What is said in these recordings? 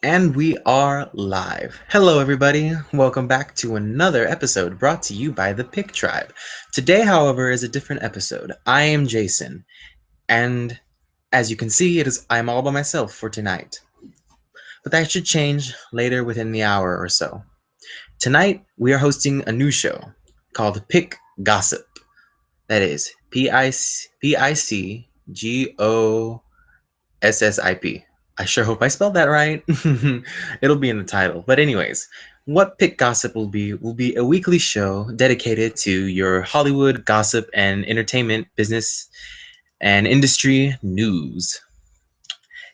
And we are live. Hello, everybody. Welcome back to another episode brought to you by the PIC Tribe. Today, however, is a different episode. I am Jason, and as you can see, I'm all by myself for tonight. But that should change later within the hour or so. Tonight, we are hosting a new show called PIC Gossip. That is PICGOSSIP. I sure hope I spelled that right. It'll be in the title. But anyways, what Pick Gossip will be a weekly show dedicated to your Hollywood gossip and entertainment business and industry news.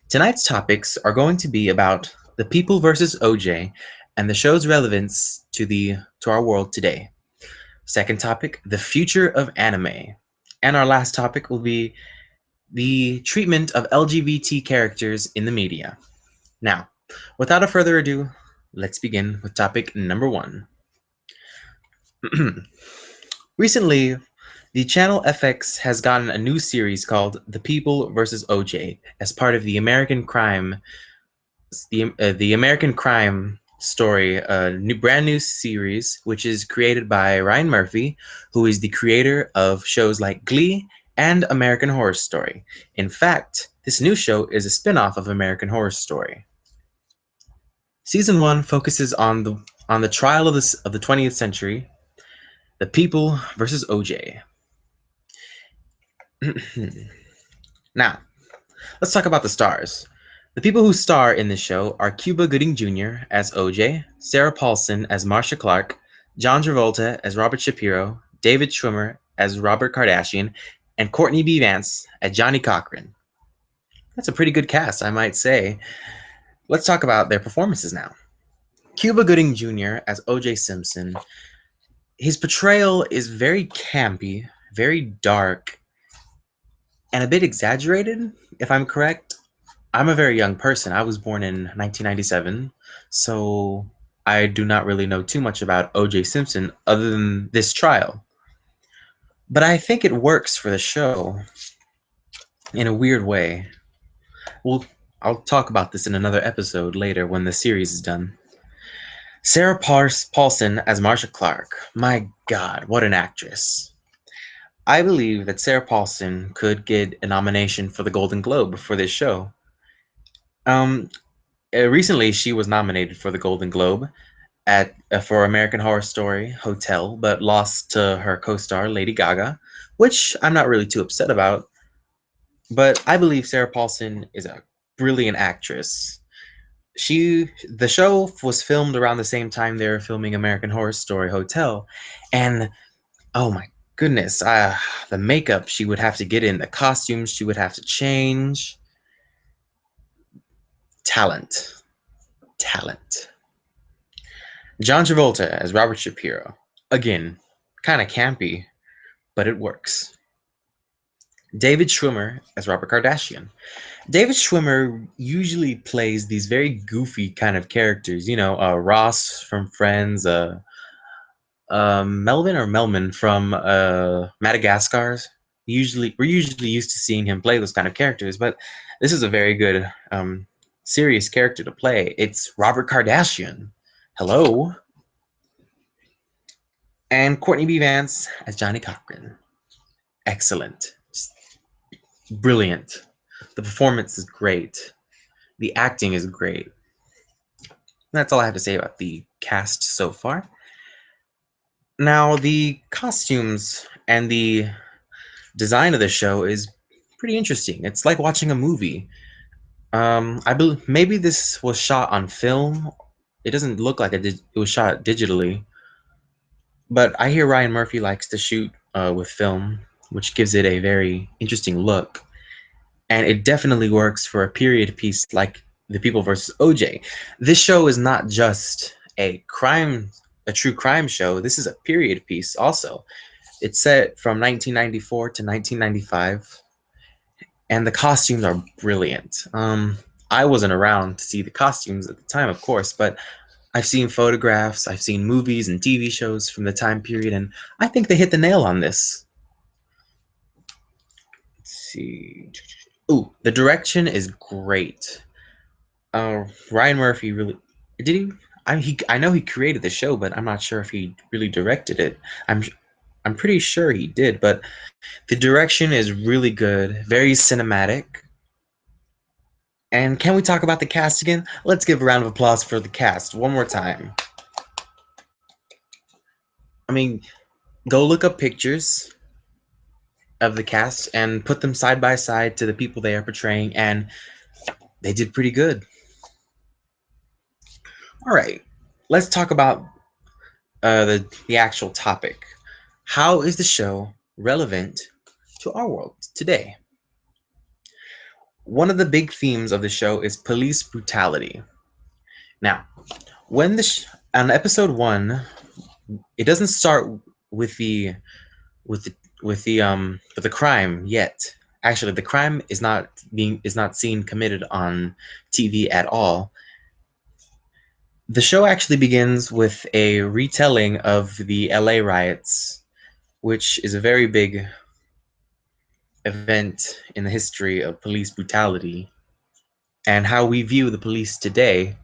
Tonight's topics are going to be about the People versus OJ and the show's relevance to our world today. Second topic, the future of anime. And our last topic will be the treatment of LGBT characters in the media. Now, without a further ado, let's begin with topic number one. Recently, the channel FX has gotten a new series called The People vs OJ as part of the American Crime Story, a brand new series which is created by Ryan Murphy, who is the creator of shows like Glee and American Horror Story. In fact, this new show is a spin-off of American Horror Story. Season one focuses on the trial of the 20th century, the People versus OJ. Now, let's talk about the stars. The people who star in this show are Cuba Gooding Jr. as OJ, Sarah Paulson as Marcia Clark, John Travolta as Robert Shapiro, David Schwimmer as Robert Kardashian, and Courtney B. Vance as Johnny Cochran. That's a pretty good cast, I might say. Let's talk about their performances now. Cuba Gooding Jr. as OJ Simpson. His portrayal is very campy, very dark, and a bit exaggerated, if I'm correct. I'm a very young person. I was born in 1997, so I do not really know too much about O.J. Simpson other than this trial. But I think it works for the show in a weird way. Well, I'll talk about this in another episode later when the series is done. Sarah Paulson as Marcia Clark. My God, what an actress. I believe that Sarah Paulson could get a nomination for the Golden Globe for this show. Um, Recently, she was nominated for the Golden Globe for American Horror Story Hotel, but lost to her co-star Lady Gaga, which I'm not really too upset about. But I believe Sarah Paulson is a brilliant actress. The show was filmed around the same time they were filming American Horror Story Hotel, and oh my goodness, the makeup she would have to get in, the costumes she would have to change. Talent. Talent. John Travolta as Robert Shapiro. Again, kind of campy, but it works. David Schwimmer as Robert Kardashian. David Schwimmer usually plays these very goofy kind of characters. You know, Ross from Friends, Melvin or Melman from Madagascar's. We're usually used to seeing him play those kind of characters, but this is a very good, serious character to play. It's Robert Kardashian. Hello, and Courtney B. Vance as Johnny Cochran. Excellent, just brilliant. The performance is great. The acting is great. That's all I have to say about the cast so far. Now, the costumes and the design of the show is pretty interesting. It's like watching a movie. I believe maybe this was shot on film. It doesn't look like it was shot digitally, but I hear Ryan Murphy likes to shoot with film, which gives it a very interesting look. And it definitely works for a period piece like The People vs. OJ. This show is not just a true crime show. This is a period piece also. It's set from 1994 to 1995, and the costumes are brilliant. I wasn't around to see the costumes at the time, of course, but I've seen photographs, I've seen movies and TV shows from the time period, and I think they hit the nail on this. Let's see. Ooh, the direction is great. Ryan Murphy really did he? I know he created the show, but I'm not sure if he really directed it. I'm I'm pretty sure he did, but the direction is really good, very cinematic. And can we talk about the cast again? Let's give a round of applause for the cast one more time. I mean, go look up pictures of the cast and put them side by side to the people they are portraying, and they did pretty good. All right, let's talk about the actual topic. How is the show relevant to our world today? One of the big themes of the show is police brutality. Now, when on episode 1, it doesn't start with with the with the crime yet. Actually, the crime is not seen committed on TV at all. The show actually begins with a retelling of the LA riots, which is a very big event in the history of police brutality and how we view the police today.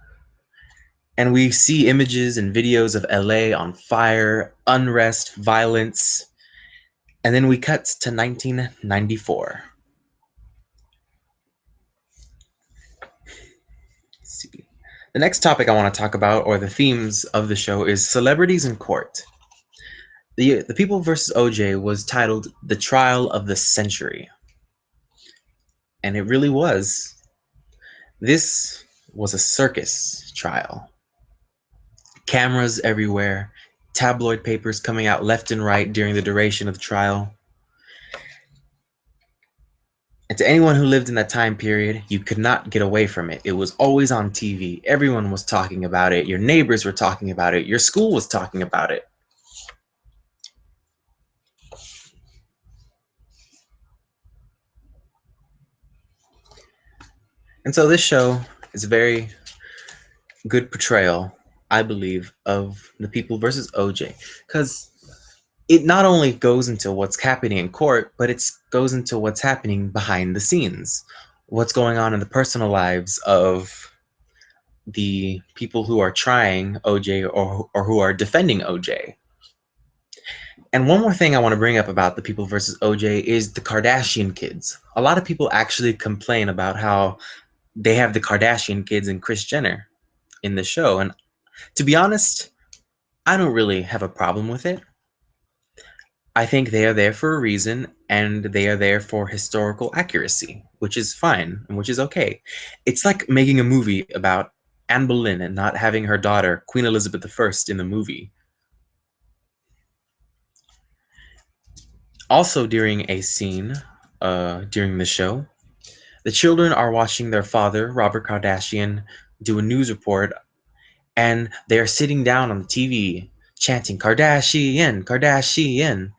And we see images and videos of LA on fire, unrest, violence, and then we cut to 1994. Let's see. The next topic I want to talk about, or the themes of the show, is celebrities in court. The People vs. OJ was titled The Trial of the Century. And it really was. This was a circus trial. Cameras everywhere, tabloid papers coming out left and right during the duration of the trial. And to anyone who lived in that time period, you could not get away from it. It was always on TV. Everyone was talking about it. Your neighbors were talking about it. Your school was talking about it. And so this show is a very good portrayal, I believe, of the People versus OJ, because it not only goes into what's happening in court, but it goes into what's happening behind the scenes, what's going on in the personal lives of the people who are trying OJ or who are defending OJ. And one more thing I want to bring up about the People versus OJ is the Kardashian kids. A lot of people actually complain about how they have the Kardashian kids and Kris Jenner in the show. And to be honest, I don't really have a problem with it. I think they are there for a reason, and they are there for historical accuracy, which is fine and which is okay. It's like making a movie about Anne Boleyn and not having her daughter, Queen Elizabeth I, in the movie. Also, during a scene during the show, the children are watching their father, Robert Kardashian, do a news report, and they are sitting down on the TV chanting Kardashian, Kardashian.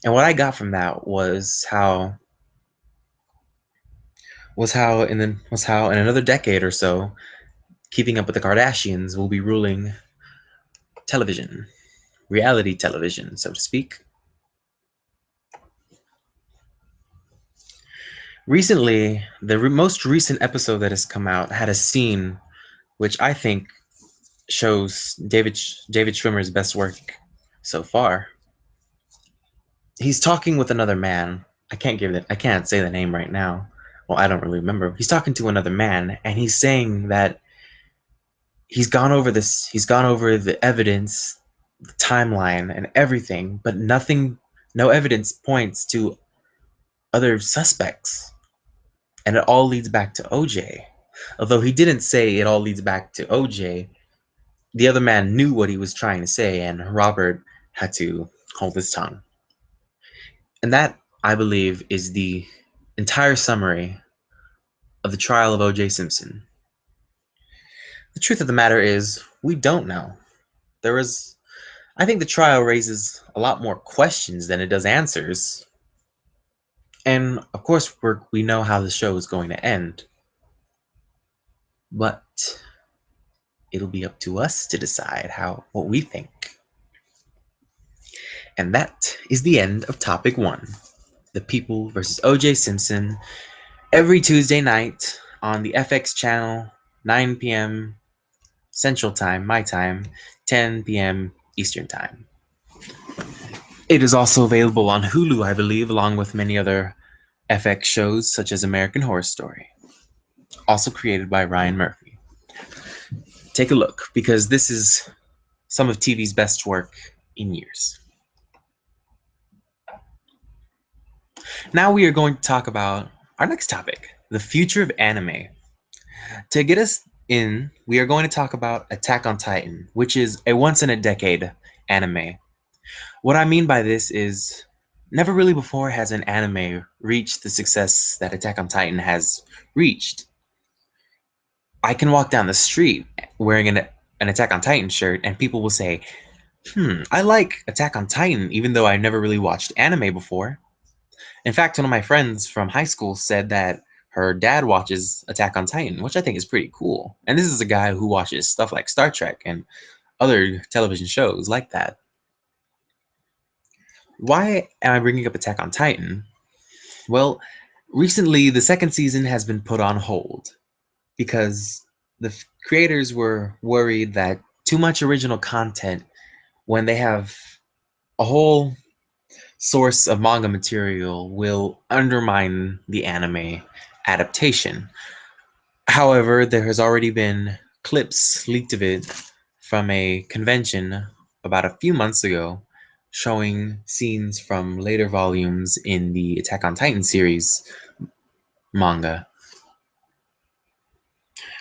And what I got from that was how in another decade or so, keeping up with the Kardashians will be ruling television, reality television, so to speak. Recently, the most recent episode that has come out had a scene which I think shows David Schwimmer's best work so far. He's talking with another man. I can't say the name right now. Well, I don't really remember. He's talking to another man, and he's saying that he's gone over the evidence, the timeline, and everything, but no evidence points to other suspects. And it all leads back to OJ. Although he didn't say it all leads back to OJ, the other man knew what he was trying to say, and Robert had to hold his tongue. And that, I believe, is the entire summary of the trial of OJ Simpson. The truth of the matter is, we don't know. I think the trial raises a lot more questions than it does answers. And of course, we know how the show is going to end. But it'll be up to us to decide what we think. And that is the end of topic 1, the People versus OJ Simpson, every Tuesday night on the FX channel, 9 p.m. Central Time, my time, 10 p.m. Eastern Time. It is also available on Hulu, I believe, along with many other FX shows such as American Horror Story, also created by Ryan Murphy. Take a look, because this is some of TV's best work in years. Now we are going to talk about our next topic, the future of anime. To get us in, we are going to talk about Attack on Titan, which is a once-in-a-decade anime. What I mean by this is, never really before has an anime reached the success that Attack on Titan has reached. I can walk down the street wearing an Attack on Titan shirt, and people will say, I like Attack on Titan, even though I never really watched anime before. In fact, one of my friends from high school said that her dad watches Attack on Titan, which I think is pretty cool. And this is a guy who watches stuff like Star Trek and other television shows like that. Why am I bringing up Attack on Titan? Well, recently the second season has been put on hold because the creators were worried that too much original content, when they have a whole source of manga material, will undermine the anime adaptation. However, there has already been clips leaked of it from a convention about a few months ago, showing scenes from later volumes in the Attack on Titan series manga.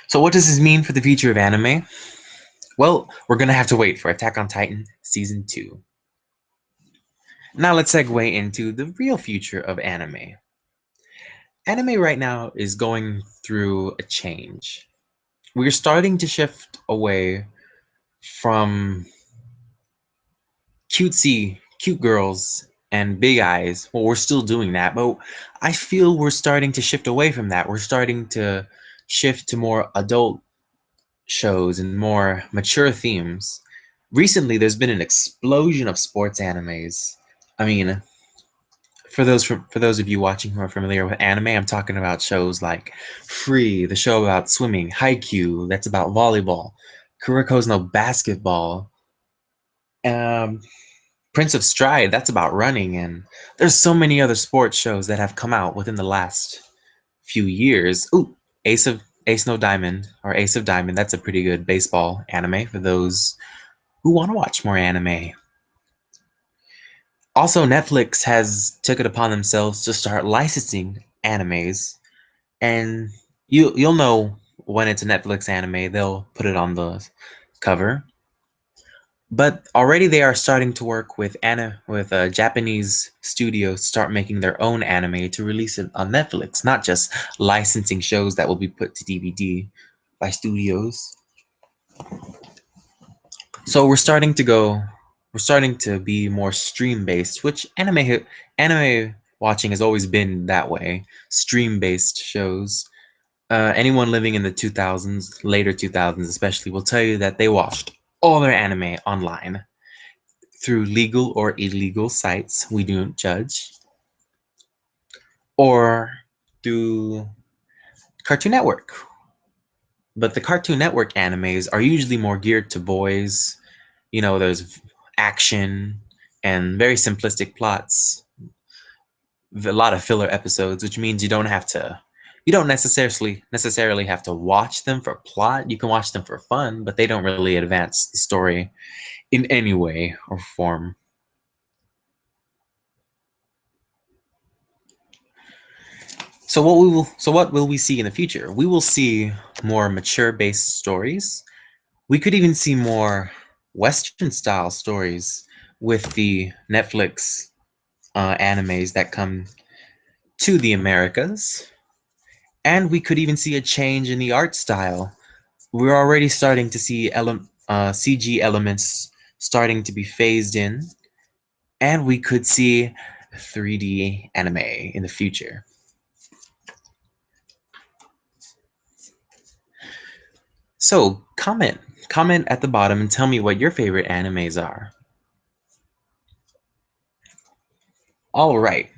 So what does this mean for the future of anime? Well, we're gonna have to wait for Attack on Titan Season 2. Now let's segue into the real future of anime. Anime right now is going through a change. We're starting to shift away from cute girls and big eyes. Well, we're still doing that, but I feel we're starting to shift away from that. We're starting to shift to more adult shows and more mature themes. Recently, there's been an explosion of sports animes. I mean, for those of you watching who are familiar with anime, I'm talking about shows like Free, the show about swimming, Haikyuu, that's about volleyball, Kuroko's no Basketball, um, Prince of Stride, that's about running, and there's so many other sports shows that have come out within the last few years. Ooh, Ace No Diamond, or Ace of Diamond, that's a pretty good baseball anime for those who want to watch more anime. Also, Netflix has took it upon themselves to start licensing animes, and you'll know when it's a Netflix anime, they'll put it on the cover. But already they are starting to work with Japanese studios to start making their own anime to release it on Netflix, not just licensing shows that will be put to DVD by studios. So we're starting to be more stream based, which anime watching has always been that way. Stream based shows. Anyone living in the 2000s, later 2000s especially, will tell you that they watched all their anime online through legal or illegal sites, we don't judge, or through Cartoon Network. But the Cartoon Network animes are usually more geared to boys. You know, there's action and very simplistic plots, a lot of filler episodes, which means you don't necessarily have to watch them for plot. You can watch them for fun, but they don't really advance the story in any way or form. So what will we see in the future? We will see more mature based stories. We could even see more Western style stories with the Netflix animes that come to the Americas. And we could even see a change in the art style. We're already starting to see CG elements starting to be phased in, and we could see 3D anime in the future. So comment at the bottom and tell me what your favorite animes are. All right.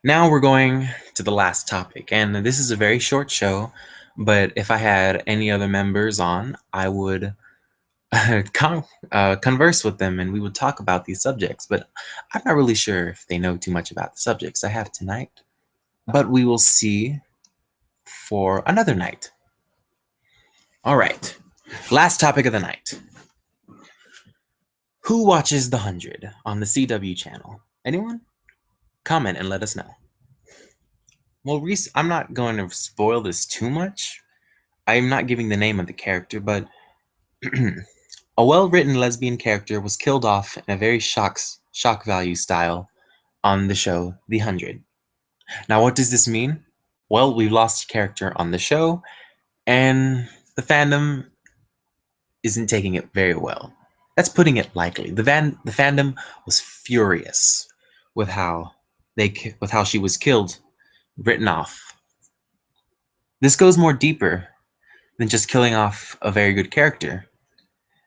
Now we're going to the last topic, and this is a very short show, But if I had any other members on, I would converse with them and we would talk about these subjects. But I'm not really sure if they know too much about the subjects I have tonight. But we will see for another night. All right. Last topic of the night. Who watches The 100 on the CW channel? Anyone? Comment and let us know. Well, Reese, I'm not going to spoil this too much. I'm not giving the name of the character, but a well-written lesbian character was killed off in a very shock value style on the show The 100. Now, what does this mean? Well, we've lost a character on the show, and the fandom isn't taking it very well. That's putting it lightly. The fandom was furious with how she was killed, written off. This goes more deeper than just killing off a very good character.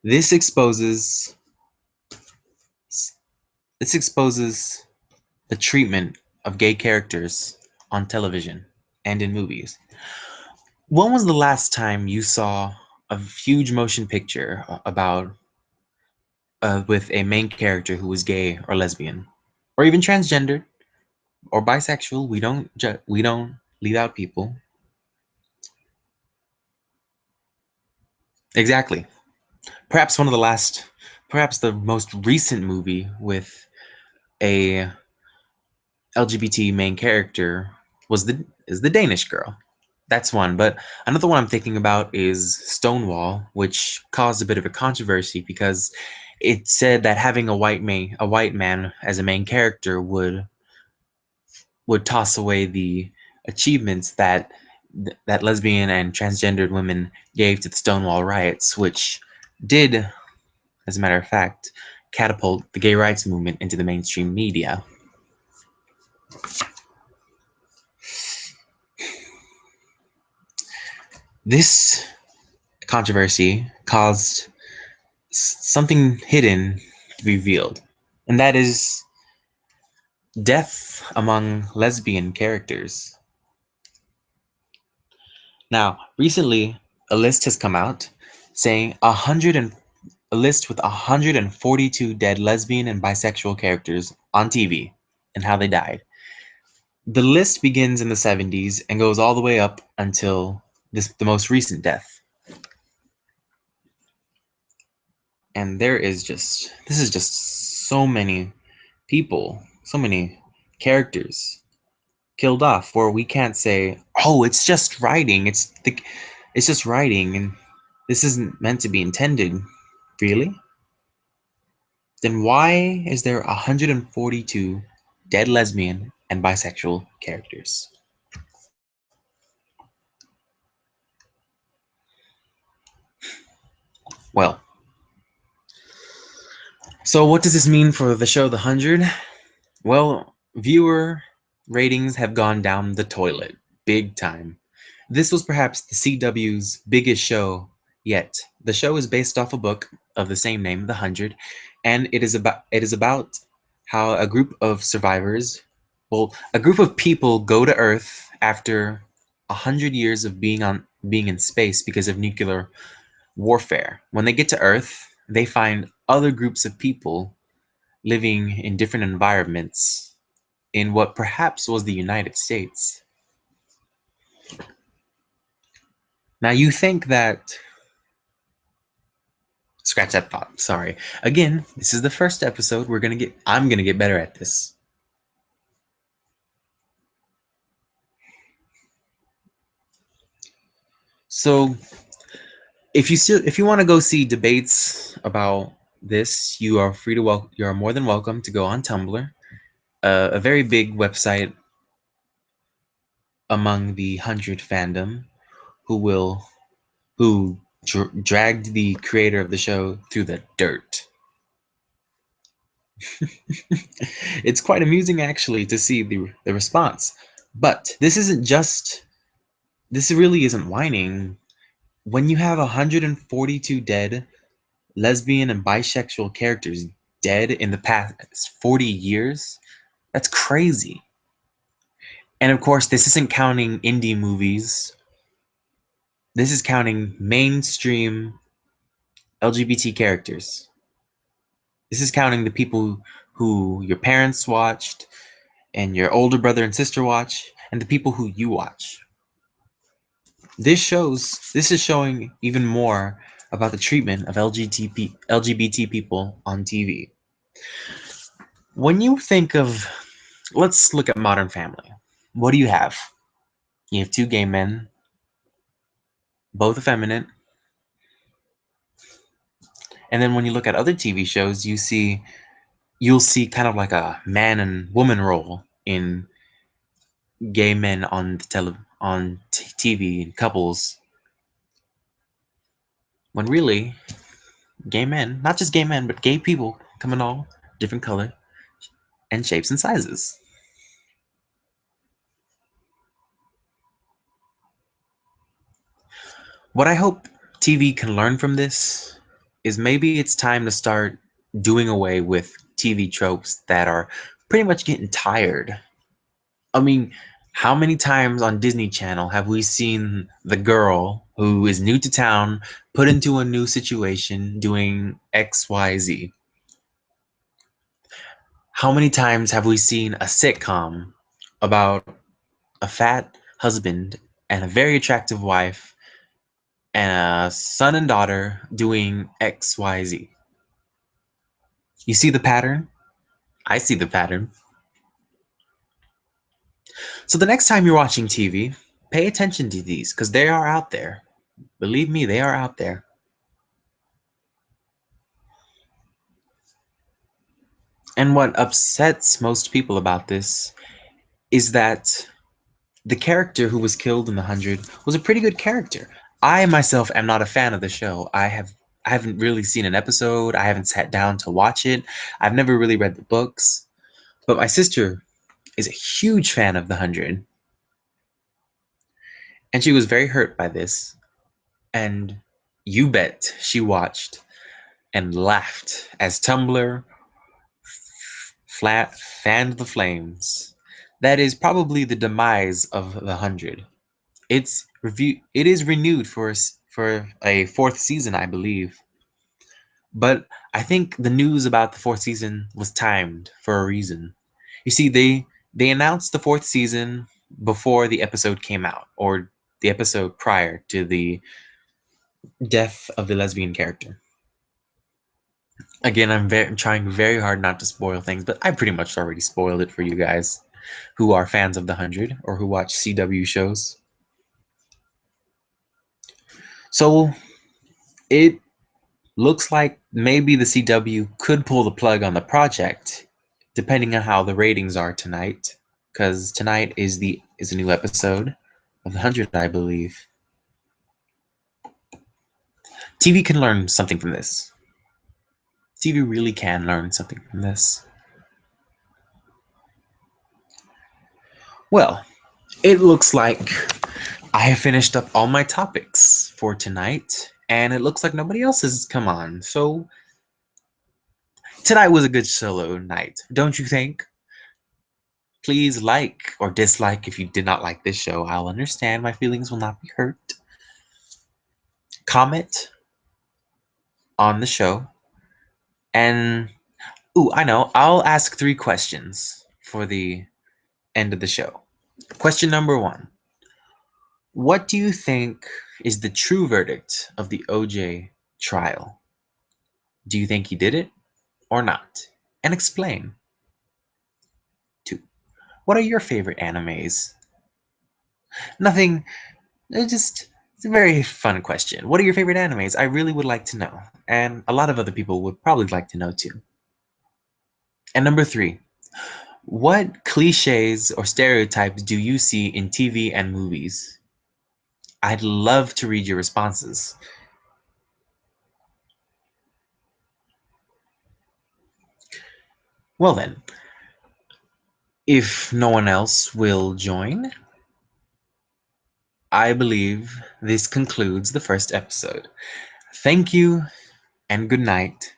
This exposes the treatment of gay characters on television and in movies. When was the last time you saw a huge motion picture about with a main character who was gay or lesbian, or even transgendered or bisexual? We don't leave out people. Exactly. Perhaps the most recent movie with a LGBT main character is the Danish Girl. That's one, but another one I'm thinking about is Stonewall, which caused a bit of a controversy because it said that having a white man as a main character would toss away the achievements that lesbian and transgendered women gave to the Stonewall riots, which did, as a matter of fact, catapult the gay rights movement into the mainstream media. This controversy caused something hidden to be revealed, and that is death among lesbian characters. Now, recently, a list has come out saying a list with 142 dead lesbian and bisexual characters on TV and how they died. The list begins in the 70s and goes all the way up until the most recent death. And this is just so many people, so many characters killed off, where we can't say, oh, it's just writing, it's just writing, and this isn't meant to be intended. Really? Then why is there 142 dead lesbian and bisexual characters? Well, so what does this mean for the show The 100? Well, viewer ratings have gone down the toilet, big time. This was perhaps the CW's biggest show yet. The show is based off a book of the same name, The 100, and it is about how a group of survivors, a group of people go to Earth after 100 years of being in space because of nuclear warfare. When they get to Earth, they find other groups of people living in different environments in what perhaps was the United States. Now you think that scratch that thought. Sorry. Again, this is the first episode. I'm gonna get better at this. So if you want to go see debates about this, you are you are more than welcome to go on Tumblr, a very big website among the 100 fandom, who dragged the creator of the show through the dirt. It's quite amusing actually to see the response. But this really isn't whining. When you have 142 dead lesbian and bisexual characters dead in the past 40 years, that's crazy. And of course, this isn't counting indie movies This is counting mainstream LGBT characters. This is counting the people who your parents watched and your older brother and sister watch and the people who you watch. This is showing even more about the treatment of LGBT people on TV. When you think of, let's look at Modern Family. What do you have? You have two gay men, both effeminate. And then when you look at other TV shows, you'll see kind of like a man and woman role in gay men on TV couples. When really, gay men, not just gay men, but gay people come in all different color and shapes and sizes. What I hope TV can learn from this is maybe it's time to start doing away with TV tropes that are pretty much getting tired. I mean, how many times on Disney Channel have we seen the girl who is new to town put into a new situation doing XYZ? How many times have we seen a sitcom about a fat husband and a very attractive wife and a son and daughter doing XYZ? You see the pattern? I see the pattern. So the next time you're watching TV, pay attention to these because they are out there. Believe me, they are out there. And what upsets most people about this is that the character who was killed in the 100 was a pretty good character. I myself am not a fan of the show. I haven't really seen an episode. I haven't sat down to watch it. I've never really read the books. But my sister is a huge fan of the 100. And she was very hurt by this. And you bet she watched and laughed as Tumblr fanned the flames. That is probably the demise of the 100. It is renewed for a fourth season, I believe. But I think the news about the fourth season was timed for a reason. You see, they announced the fourth season before the episode came out, or the episode prior to the death of the lesbian character. Again, I'm trying very hard not to spoil things, but I pretty much already spoiled it for you guys who are fans of the 100 or who watch CW shows. So it looks like maybe the CW could pull the plug on the project, depending on how the ratings are tonight. Because tonight is a new episode of the 100, I believe. TV can learn something from this. TV really can learn something from this. Well, it looks like I have finished up all my topics for tonight, and it looks like nobody else has come on. So tonight was a good solo night, don't you think? Please like or dislike if you did not like this show. I'll understand. My feelings will not be hurt. Comment on the show. And, ooh, I know. I'll ask 3 questions for the end of the show. Question number 1. What do you think is the true verdict of the OJ trial? Do you think he did it or not? And explain. 2. What are your favorite animes? Nothing, it's a very fun question. What are your favorite animes? I really would like to know. And a lot of other people would probably like to know too. And number 3, what cliches or stereotypes do you see in TV and movies? I'd love to read your responses. Well then, if no one else will join, I believe this concludes the first episode. Thank you and good night.